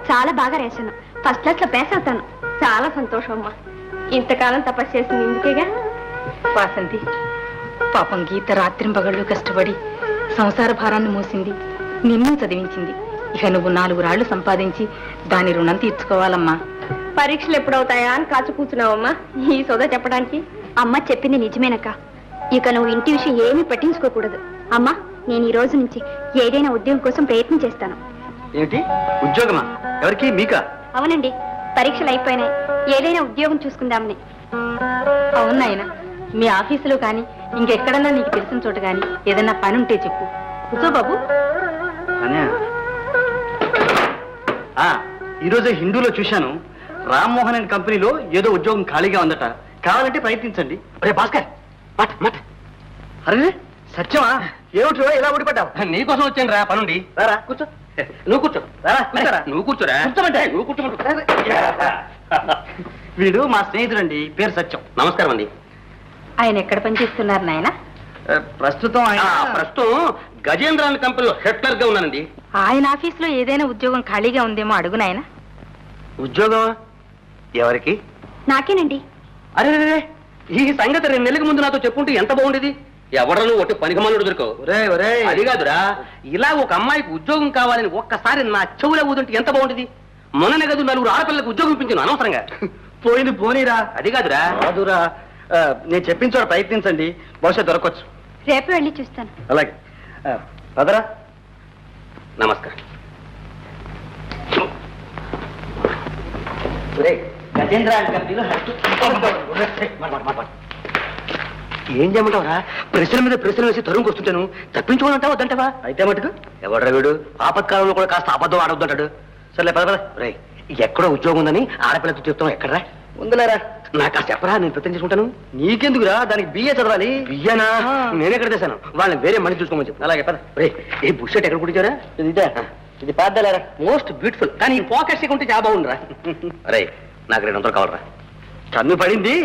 చాలా బాగా రాశాను. ఫస్ట్ క్లాస్ లో పాస్ అవుతాను. చాలా సంతోషం అమ్మా. ఇంతకాలం తపస్సు చేసింది ఇందుకేగా. వాసంతి, పాపం గీత రాత్రింపగళ్ళు కష్టపడి సంసార భారాన్ని మోసింది, నిన్ను చదివించింది. ఇక నువ్వు 4 రాళ్లు సంపాదించి దాని రుణం తీర్చుకోవాలమ్మా. పరీక్షలు ఎప్పుడవుతాయా అని కాచు కూర్చున్నావమ్మా ఈ సోదా చెప్పడానికి. అమ్మ చెప్పింది నిజమేనక్క. ఇక నువ్వు ఇంటి విషయం ఏమీ పట్టించుకోకూడదు. అమ్మా, నేను ఈ రోజు నుంచి ఏదైనా ఉద్యోగం కోసం ప్రయత్నం చేస్తాను. ఏంటి ఉద్యోగమా? ఎవరికి? మీకా? అవునండి, పరీక్షలు అయిపోయినాయి. ఏదైనా ఉద్యోగం చూసుకుందామని. అవునాయన, మీ ఆఫీసులో కానీ ఇంకెక్కడన్నా నీకు తెలిసిన చోట కానీ ఏదైనా పని ఉంటే చెప్పు. కూర్చో బాబు. ఈరోజు హిందూలో చూశాను, రామ్మోహన్ అండ్ కంపెనీలో ఏదో ఉద్యోగం ఖాళీగా ఉందట. కావాలంటే ప్రయత్నించండి. రే భాస్కర్, మట్ మట్. అరే సత్యమా? ఏమిటో ఇలా ఊడిపడ్డావు? నీకోసం వచ్చాను రా, పనుండి. రారా కూర్చో. నువ్వు కూర్చో. రారా నువ్వు కూర్చోరా. కూర్చోమంటే నువ్వు కూర్చోమంటా. వీడు మా స్నేహితుడండి, పేరు సత్యం. నమస్కారం అండి. ఆయన ఎక్కడ పనిచేస్తున్నారు నాయన? ప్రస్తుతం గజేంద్ర కంపెనీలో హెక్టర్ గా ఉన్నానండి. ఆయన ఆఫీసులో ఏదైనా ఉద్యోగం ఖాళీగా ఉందేమో అడుగు నాయన. ఉద్యోగం ఎవరికి? నాకేనండి. అరే ఈ సంగతి 2 నెలలకు ముందు నాతో చెప్పుంటే ఎంత బాగుండేది. ఎవడను ఒకటి పనికిమానుడు దొరకవు. అది కాదురా, ఇలా ఒక అమ్మాయికి ఉద్యోగం కావాలని ఒక్కసారి నా చెవులో ఊదుంటే ఎంత బాగుండేది. మొన్ననే గదు 4 ఆడపిల్లలకు ఉద్యోగం ఇప్పించాను అనవసరంగా. పోయింది పోనీరా. అది కాదురా. కాదురా, నేను చెప్పిన చోట ప్రయత్నించండి, బహుశా దొరకవచ్చు. రేపు వెళ్ళి చూస్తాను. అలాగే పదరా. నమస్కారం. గజేంద్ర కంపెనీలో ఏం చేయమంటావురా? ప్రశ్నల మీద ప్రశ్నలు వేసి తరుణ్కి వస్తుంటాను. తప్పించుకోనంటావు వద్దంటావా? అయితే మటుకు ఎవడ్రా వీడు ఆపత్కాలంలో కూడా కాస్త అబద్ధం ఆడొద్దంటాడు. సర్లే పద. రే, ఎక్కడో ఉద్యోగం ఉందని ఆడపిల్లతో చెప్తాం. ఎక్కడరా? ఉందిలేరా, నాకు కాస్త చెప్పరా, నేను ప్రయత్నం చేసుకుంటాను. నీకెందుకురా? దానికి బిఏ చదవాలి. బియ్యనా? నేనెక్కడ చేశాను? వాళ్ళని వేరే మనిషి చూసుకోమని చెప్పు. అలాగే పద. రే, ఈ బుషెట్ ఎక్కడ కుట్టించారా? ఇది పెద్దలేరా, మోస్ట్ బ్యూటిఫుల్. కానీ ఈ పాకెట్స్ ఉంటే చాలా బాగుందిరా. రే, నాకు 200 కావాలరా. కన్ను పడింది.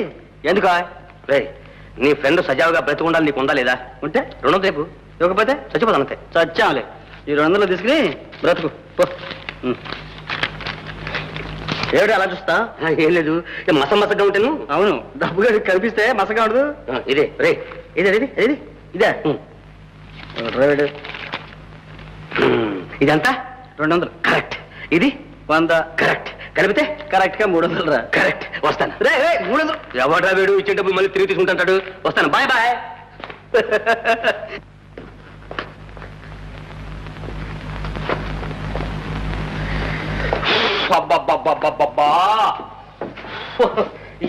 ఎందుకా? రే, నీ ఫ్రెండ్ సజావుగా బ్రతికుండాలి, నీకు ఉందా లేదా? ఉంటే 200 రేపు, ఇవ్వకపోతే చచ్చిపోతాను అంతే. చచ్చాలే. ఈ 200 తీసుకుని బ్రతుకు. ఏమిటి అలా చూస్తా? ఏం లేదు, మసగా ఉంటాను. అవును, డబ్బుగా కనిపిస్తే మసగా ఉండదు. ఇదే రే, ఇదే ఇదంతా 200 కరెక్ట్. ఇది 100 కరెక్ట్. కలిపితే కరెక్ట్ గా 300 రా. కరెక్ట్. వస్తాను. రే 300. ఎవడ్రా వీడు ఇచ్చే డబ్బులు మళ్ళీ తిరిగి తీసుకుంటాడు. వస్తాను. Bye bye. అబ్బబ్బబ్బబ్బబ్బా,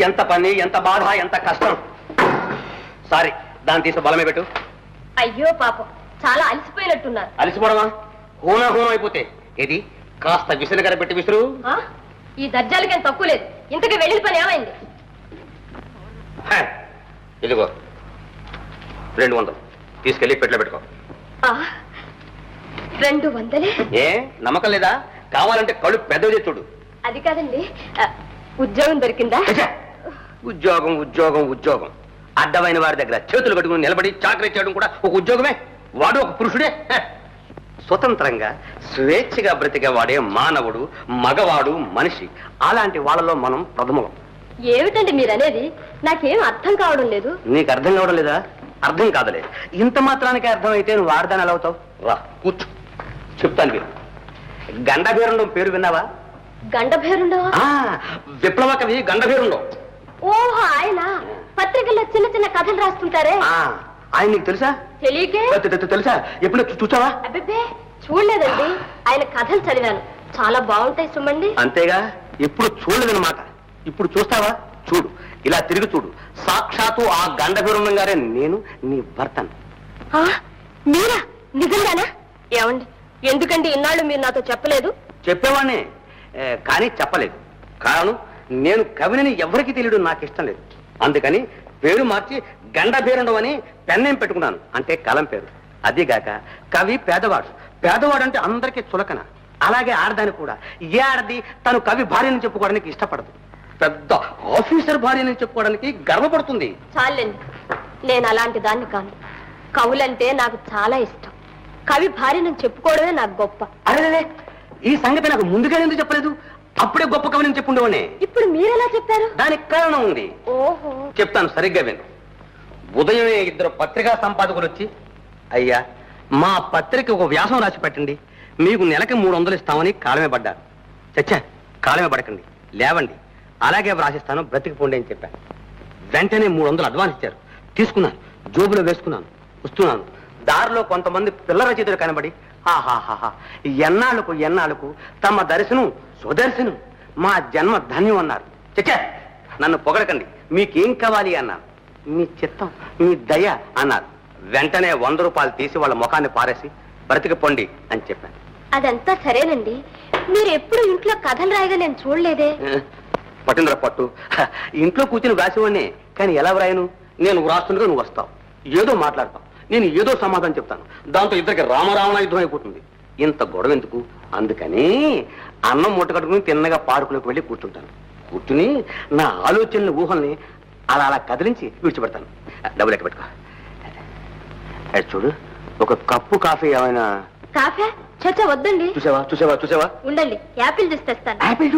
ఎంత పని, ఎంత బాధ, ఎంత కష్టం. సారీ, దాన్ని తీసి బలమే పెట్టు. అయ్యో పాపం, చాలా అలసిపోయినట్టున్నారు. అలసిపోవడమా? హోనా అయిపోతే ఏది? కాస్త విసనగర పెట్టి విసురు. ఈ దర్జాలకి ఏం తక్కువ లేదు. ఇంతకీ వెళ్ళిన పని ఏమైంది? ఇదిగో 200 తీసుకెళ్లి పెట్లో పెట్టుకో. 200? ఏ నమ్మకం లేదా? కావాలంటే కళ్ళు పెద్దది చూడు. అది కాదండి, ఉద్యోగం దొరికిందా? ఉద్యోగం అడ్డమైన వారి దగ్గర చేతులు కట్టుకుని నిలబడి చాకరీ చేయడం కూడా ఒక ఉద్యోగమే. వాడు ఒక పురుషుడే. స్వతంత్రంగా స్వేచ్ఛగా బ్రతికే వాడే మానవుడు, మగవాడు, మనిషి. అలాంటి వాళ్ళలో మనం ప్రథమం. ఏమిటండి మీరనేది? నాకేం అర్థం కావడం లేదు. నీకు అర్థం కావడం లేదా? అర్థం కాదలే. ఇంత మాత్రానికే అర్థం అయితే నువ్వు ఆడదాని ఎలా అవుతావు? రా కూర్చో, చెప్తాను మీరు. గండభేరుండం పేరు విన్నావా? గండభేరుండవా? విప్లవ కవి గండభేరుండం. ఓహో, ఆయన పత్రికల్లో చిన్న చిన్న కథలు రాస్తుంటారే. ఆయన నీకు తెలుసా? తెలియకే. తెలుసా? ఎప్పుడు చూసావా? అబ్బే, చూడలేదండి. ఆయన కథలు చదివాను, చాలా బాగుంటాయి సుమండి. అంతేగా, ఎప్పుడు చూడలేదన్నమాట. ఇప్పుడు చూస్తావా? చూడు, ఇలా తిరిగి చూడు. సాక్షాత్తు ఆ గండభీరుండం గారే నేను, నీ భర్తను. మీరా? నిజంగానా? ఏమండి, ఎందుకండి ఇన్నాళ్ళు మీరు నాతో చెప్పలేదు? చెప్పేవాడినే, కానీ చెప్పలేదు. కారణం, నేను కవిని ఎవరికి తెలియడం నాకు ఇష్టం లేదు. అందుకని పేరు మార్చి గండభీరుండం అని పెన్నేం పెట్టుకున్నాను. అంటే కలం పేరు. అదిగాక కవి పేదవాడు. పేదవాడు అంటే అందరికీ చులకన. అలాగే ఆడదాని కూడా. ఏ ఆడది తను కవి భార్యని చెప్పుకోవడానికి ఇష్టపడదు. పెద్ద ఆఫీసర్ భార్యని చెప్పుకోవడానికి గర్వపడుతుంది. చాలండి, నేను అలాంటి దాన్ని కాను. కవులంటే నాకు చాలా ఇష్టం. కవి భార్యని చెప్పుకోవడమే నాకు గొప్ప. అరే, ఈ సంగతి నాకు ముందుగా ఎందుకు చెప్పలేదు? అప్పుడే గొప్ప కవి నేను చెప్పుండేవాడిని. ఇప్పుడు మీరెలా చెప్పారు? దానికి కారణం ఉంది. ఓహో, చెప్తాను, సరిగ్గా విను. ఉదయమే 2 పత్రికా సంపాదకులు వచ్చి, అయ్యా మా పత్రిక ఒక వ్యాసం రాసి పెట్టండి, మీకు నెలకి 300 ఇస్తామని కాలమే పడ్డారు. చచ్చా, కాలమే పడకండి, లేవండి, అలాగే రాసిస్తాను, బ్రతికిపోండి అని చెప్పాను. వెంటనే 300 అడ్వాన్స్ ఇచ్చారు. తీసుకున్నాను, జోబులో వేసుకున్నాను, వస్తున్నాను. దారిలో కొంతమంది పిల్లల చేతులు కనబడి, ఆహాహాహా, ఎన్నాళ్ళకు తమ దర్శనం స్వదర్శనం, మా జన్మ ధన్యం అన్నారు. చచ్చా, నన్ను పొగడకండి, మీకేం కావాలి అన్నాను. మీ చిత్తం, మీ దయ అన్నారు. వెంటనే 100 రూపాయలు తీసి వాళ్ళ ముఖాన్ని పారేసి బ్రతికి పొండి అని చెప్పాను. అదంతా సరేనండి, మీరు ఎప్పుడు ఇంట్లో కథలు రాయగా నేను చూడలేదే. పట్టిందిరా పట్టు. ఇంట్లో కూర్చుని వ్రాసేవాడిని, కానీ ఎలా వ్రాయను? నేను వ్రాస్తుండగా నువ్వు వస్తావు, ఏదో మాట్లాడతావు, నేను ఏదో సమాధానం చెప్తాను. దాంతో ఇద్దరికి రామరావణ యుద్ధం అయిపోతుంది. ఇంత గొడవ ఎందుకు? అందుకని అన్నం మూట కట్టుకుని తిన్నగా పార్కులోకి వెళ్ళి కూర్చుంటాను. కూర్చుని నా ఆలోచనల ఊహల్ని అలా కదిలించి విడిచిపెడతాను. డబ్బులు లెక్క పెట్టుకో. చూడు, ఒక కప్పు కాఫీ ఏమైనా? కాఫీ? చచ్చా, వద్దండి. చూసావా? ఉండండి, యాపిల్ జ్యూస్ తెస్తాను. Apple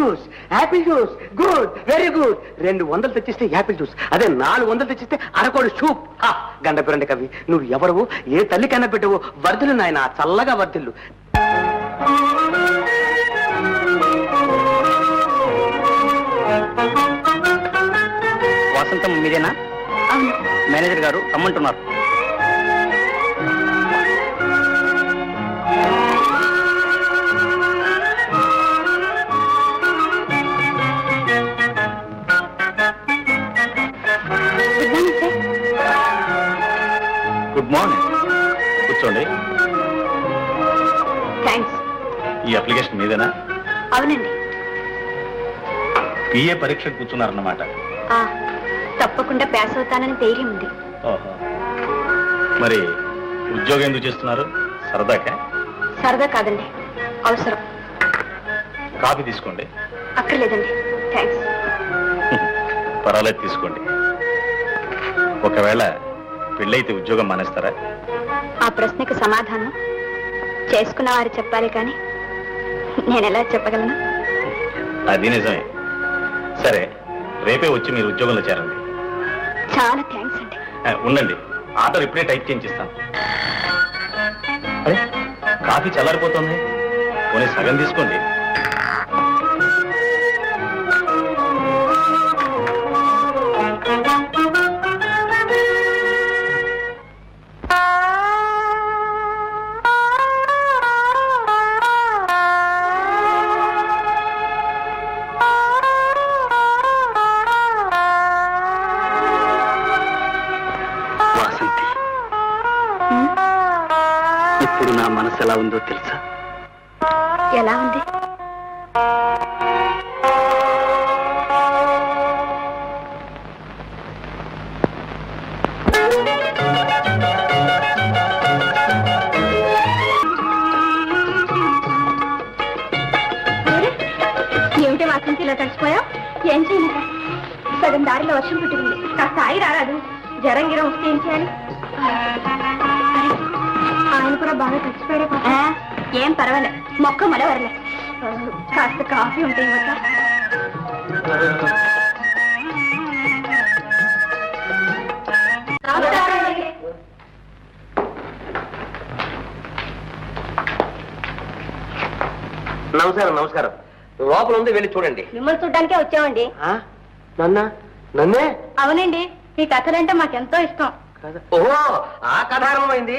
juice, good, very good. 200 తెచ్చిస్తే యాపిల్ జ్యూస్, అదే 400 తెచ్చిస్తే అరకోడి సూప్. గండ పిరండి కవి, నువ్వు ఎవరు, ఏ తల్లి కన్నా పెట్టవు? వర్ధిల్లు నాయన, చల్లగా వర్ధిల్లు. వసంతం మీరేనా? అవును. మేనేజర్ గారు రమ్మంటున్నారు. Good morning. కూర్చోండి. థ్యాంక్స్. ఈ అప్లికేషన్ మీదేనా? అవునండి. పిఏ పరీక్ష కూర్చున్నారన్నమాట. తప్పకుండా పాస్ అవుతానని ధైర్యం ఉంది. ఓహో, మరి ఉద్యోగం ఎందుకు చేస్తున్నారు? సరదాకా? సరదా కాదండి, అవసరం. కాఫీ తీసుకోండి. అక్కర్లేదండి, థ్యాంక్స్. పర్వాలేదు, తీసుకోండి. ఒకవేళ పెళ్ళైతే ఉద్యోగం మానేస్తారా? ఆ ప్రశ్నకు సమాధానం చేసుకున్న వారు చెప్పాలి, కానీ నేను ఎలా చెప్పగలను? అది నిజమే. సరే, రేపే వచ్చి మీరు ఉద్యోగంలో చేరండి. చాలా థ్యాంక్స్ అండి. ఉండండి, ఆర్డర్ ఇప్పుడే టైప్ చేయించిస్తాను. అరే, కాఫీ చల్లారిపోతుంది, పోనీ సగం తీసుకోండి. ఇప్పుడు నా మనసు ఎలా ఉందో తెలుసా? ఎలా ఉంది? ఏమిటి వాసంతి, ఇలా తడిచిపోయావు? ఏం చేయలేక సగం దారిలో వర్షం పుట్టింది, కాస్త ఆగి రారాదు. జరంగిరం వస్తే ఏం చేయాలి? ఆయన కూడా బాగా తడిచిపోయాడే. ఏం పర్వాలే, మొక్క మల వరలే. కాస్త కాఫీ ఉంటే ఇవ్వక? నమస్కారం. లోపల ఉంది, వెళ్ళి చూడండి. మిమ్మల్ని చూడ్డానికే వచ్చామండి. నన్నే? అవునండి, మీ కథలంటే మాకెంతో ఇష్టం. ఓహో, ఆ కథ ఆరంభమైంది.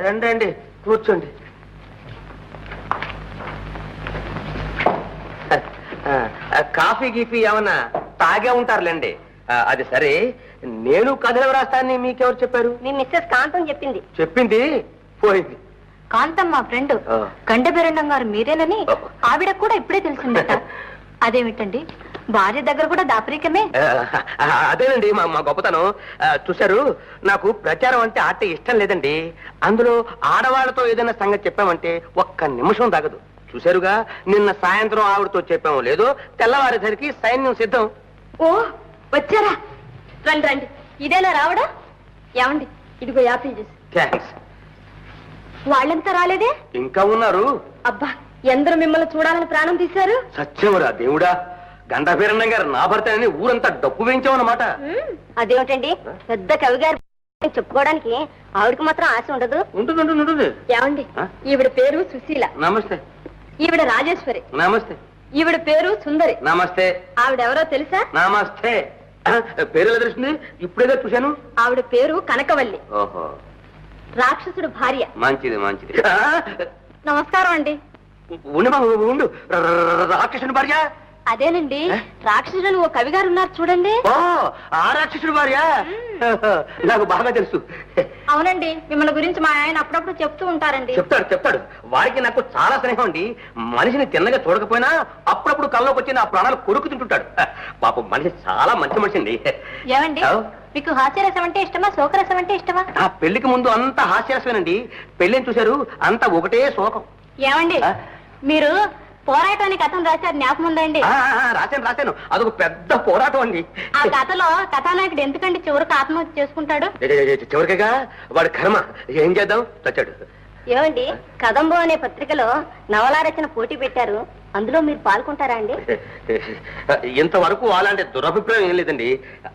రండి, కూర్చోండి. కాఫీ గీఫీ ఏమన్నా తాగే ఉంటారులేండి. అది సరే, నేను కథలు రాస్తానని మీకెవరు చెప్పారు? మీ మిస్సెస్ కాంతం చెప్పింది. చెప్పింది పోయింది. కాంతం మా ఫ్రెండ్ గండబెరండం గారు మీరేనని ఆవిడ కూడా ఇప్పుడే తెలిసిందట. అదేమిటండి, భార్య దగ్గర కూడా దాపరికమే. అదేనండి మా గొప్పతనం. చూశారు, నాకు ప్రచారం అంటే ఆట ఇష్టం లేదండి. అందులో ఆడవాళ్లతో ఏదైనా సంగతి చెప్పామంటే ఒక్క నిమిషం తగదు. చూశారుగా, నిన్న సాయంత్రం ఆవిడతో చెప్పాము లేదో, తెల్లవారేసరికి సైన్యం సిద్ధం. ఓ, వచ్చారా? రండి. ఇదేనా రావడా? ఏమండి, ఇదిగో యాపిల్ జ్యూస్. థ్యాంక్స్. వాళ్ళంతా రాలేదే? ఇంకా ఉన్నారు. అబ్బా, ఎందరూ మిమ్మల్ని చూడాలని ప్రాణం తీశారు? సత్యమురా దేవుడా, గండాభీరన్నం గారు నా భర్త అని ఊరంతా డప్పు వేయించామన్నమాట. అదేమిటండి, పెద్ద కవి గారు చెప్పుకోవడానికి ఆవిడకి మాత్రం ఆశ ఉండదు? ఉంటుంది. ఏమండి, ఈవిడ పేరు సుశీల. నమస్తే. ఈవిడ రాజేశ్వరి. నమస్తే. ఈవిడ పేరు సుందరి. నమస్తే. ఆవిడెవరో తెలుసా? నమస్తే. పేరు ఎలా తెలుస్తుంది? ఇప్పుడేగా చూశాను. ఆవిడ పేరు కనకవల్లి. ఓహో, రాక్షసుడు భార్య. మంచిది మంచిది. నమస్కారం అండి. ఉండు. రాక్షసుని భార్య? అదేనండి, రాక్షసుడు ఓ కవి గారు ఉన్నారు చూడండి. ఓ, ఆ రాక్షసుడు భార్య నాకు బాగా తెలుసు. అవునండి, మిమ్మల్ని గురించి మా ఆయన అప్పుడప్పుడు చెప్తూ ఉంటారండి. చెప్తాడు. వారికి నాకు చాలా స్నేహం అండి. మనిషిని తిన్నగా చూడకపోయినా అప్పుడప్పుడు కల్లోకి వచ్చి నా ప్రాణాలు కొరుకు తింటుంటాడు. పాపం మనిషి చాలా మంచి మనిషి అండి. ఏమండి, మీకు హాస్యరసం అంటే ఇష్టమా, శోకరసం అంటే ఇష్టమా? నా పెళ్లికి ముందు అంతా హాస్యరసమేనండి. పెళ్ళిని చూశారు, అంతా ఒకటే శోకం. ఏమండి, మీరు పోరాటానికి కథను రాశారు, జ్ఞాపకం ఉందండి? రాశాను. అదొక పెద్ద పోరాటం అండి. ఆ కథలో కథానాయకుడు ఎందుకండి చివరికి ఆత్మహత్య చేసుకుంటాడు? చివరిగా వాడి కర్మ, ఏం చేద్దాం, చచ్చాడు. ఏమండి, కదంబో అనే పత్రికలో నవలా రచన పోటీ పెట్టారు, అందులో మీరు పాల్గొంటారా అండి? ఇంతవరకు అలాంటి దురభిప్రాయం ఏం లేదండి.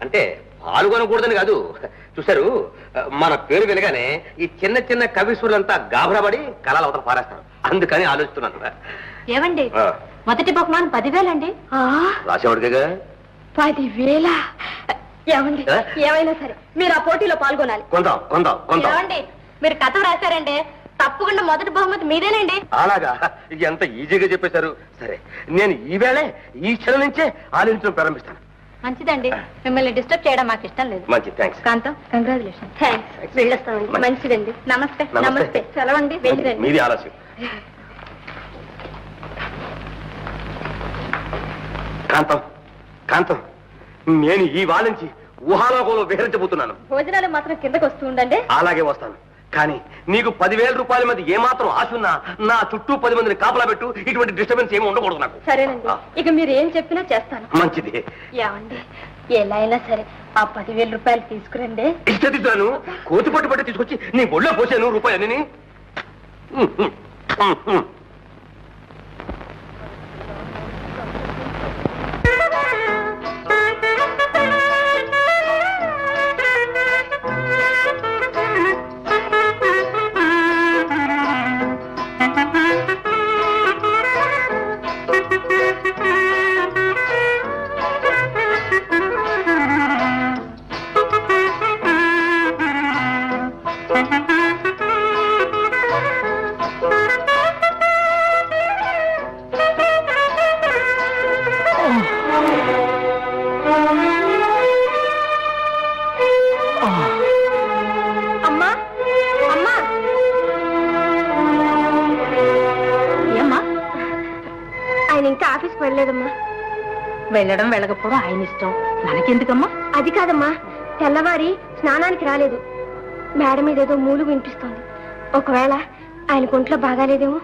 అంటే పాల్గొనకూడదని కాదు. చూశారు, మన పేరు వినగానే ఈ చిన్న చిన్న కవిశ్వరులంతా గాభరాబడి కళలు అవతల పారేస్తారు. అందుకని ఆలోచిస్తున్నాను. ఏమండి, మొదటి బహుమానం 10,000 అండి. రాసేవాడిగా 10,000? ఏమండి, ఏమైనా సరే మీరు ఆ పోటీలో పాల్గొనాలి. కొందాం. ఏమండి, మీరు కథ రాశారండి, తప్పకుండా మొదటి బహుమతి మీదేనండి. అలాగా? ఇది ఎంత ఈజీగా చెప్పేశారు. సరే, నేను ఈవేళే ఈ క్షణం నుంచే ఆలోచించడం ప్రారంభిస్తాను. మంచిదండి, మిమ్మల్ని డిస్టర్బ్ చేయడం మాకు ఇష్టం లేదు. మంచిది, థ్యాంక్స్. కాంతం, కంగ్రాచులేషన్. థ్యాంక్స్. వెళ్ళొస్తామండి. మంచిదండి. నమస్తే. సెలవండి. వెళ్ళండి. మీది ఆలస్యం. కాంతం, నేను ఈ వాళ్ళ నుంచి ఊహాలోకంలో విహరించబోతున్నాను. భోజనాలు మాత్రం కిందకు వస్తూ ఉండండి. అలాగే వస్తాను. కానీ నీకు 10,000 రూపాయల మీద ఏమాత్రం ఆశ ఉన్నా నా చుట్టూ 10 మందిని కాపలా పెట్టు. ఇటువంటి డిస్టర్బెన్స్ ఏమి ఉండకూడదు నాకు. సరేనండి, ఇక మీరు ఏం చెప్పినా చేస్తాను. మంచిది. ఏమండి, ఎలా అయినా సరే ఆ 10,000 రూపాయలు తీసుకురండి. ఇష్టను కోతి పట్టు తీసుకొచ్చి నీ ఒళ్ళో పోసాను రూపాయలని. ఇంకా ఆఫీస్కి వెళ్ళలేదమ్మా. వెళ్ళడం వెళ్ళకపోవడం ఆయన ఇష్టం, మనకెందుకమ్మా? అది కాదమ్మా, తెల్లవారి స్నానానికి రాలేదు. మేడ మీద ఏదో మూలు వినిపిస్తోంది. ఒకవేళ ఆయన ఒంట్లో బాగాలేదేమో.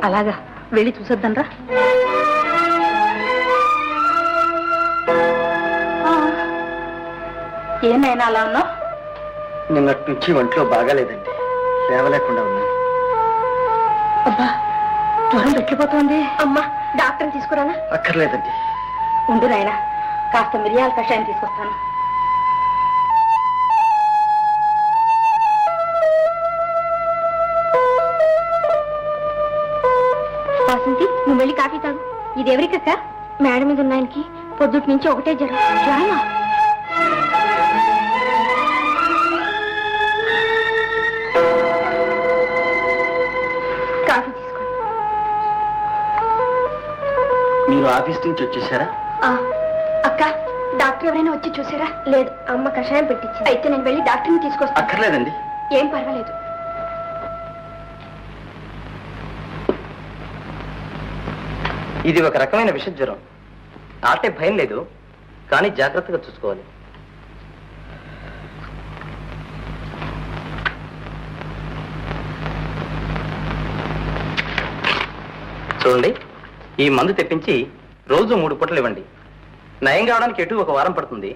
అలాగా, వెళ్ళి చూసొద్దాంరా. ఏమైనా అలా ఉన్నావు? నిన్నటి నుంచి ఒంట్లో బాగాలేదండి, లేవలేకుండా ఉన్నా. అబ్బా, జ్వరం పెట్టిపోతోంది. అమ్మా, డాక్టర్ని తీసుకురానా? అక్కర్లేదండి. ఉండు నాయనా, కాస్త మిరియాల కషాయం తీసుకొస్తాను. వాసంతి, నువ్వు వెళ్ళి కాఫీ తాగు. ఇది ఎవరికక్క? మేడ మీద ఉన్న ఆయనకి పొద్దుటి నుంచి ఒకటే జ్వరం. జ్వరమా? కాఫీ తీసుకో. మీరు ఆఫీస్ నుంచి వచ్చేసారా? అక్క, డాక్టర్ ఎవరైనా వచ్చి చూసారా? లేదు, అమ్మ కషాయం పెట్టించి. అయితే నేను వెళ్ళి డాక్టర్ని తీసుకొస్తాను. అక్కర్లేదండి. ఏం పర్వాలేదు. ఇది ఒక రకమైన విష జ్వరం. నాటే భయం లేదు, కానీ జాగ్రత్తగా చూసుకోవాలి. చూడండి, ఈ మందు తెప్పించి రోజు 3 పూటలు ఇవ్వండి. నయం కావడానికి ఎటు 1 వారం పడుతుంది.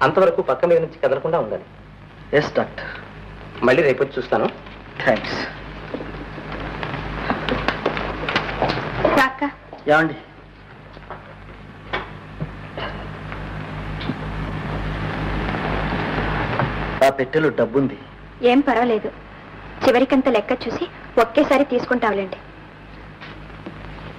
అంతవరకు పక్క మీద నుంచి కదలకుండా ఉండాలి. Yes doctor. మళ్ళీ రేపు చూస్తాను. థ్యాంక్స్. అక్క. ఏమండి ఆ పెట్టెలో డబ్బుంది. ఏం పర్వాలేదు, చివరికంత లెక్క చూసి ఒకేసారి తీసుకుంటావులేండి.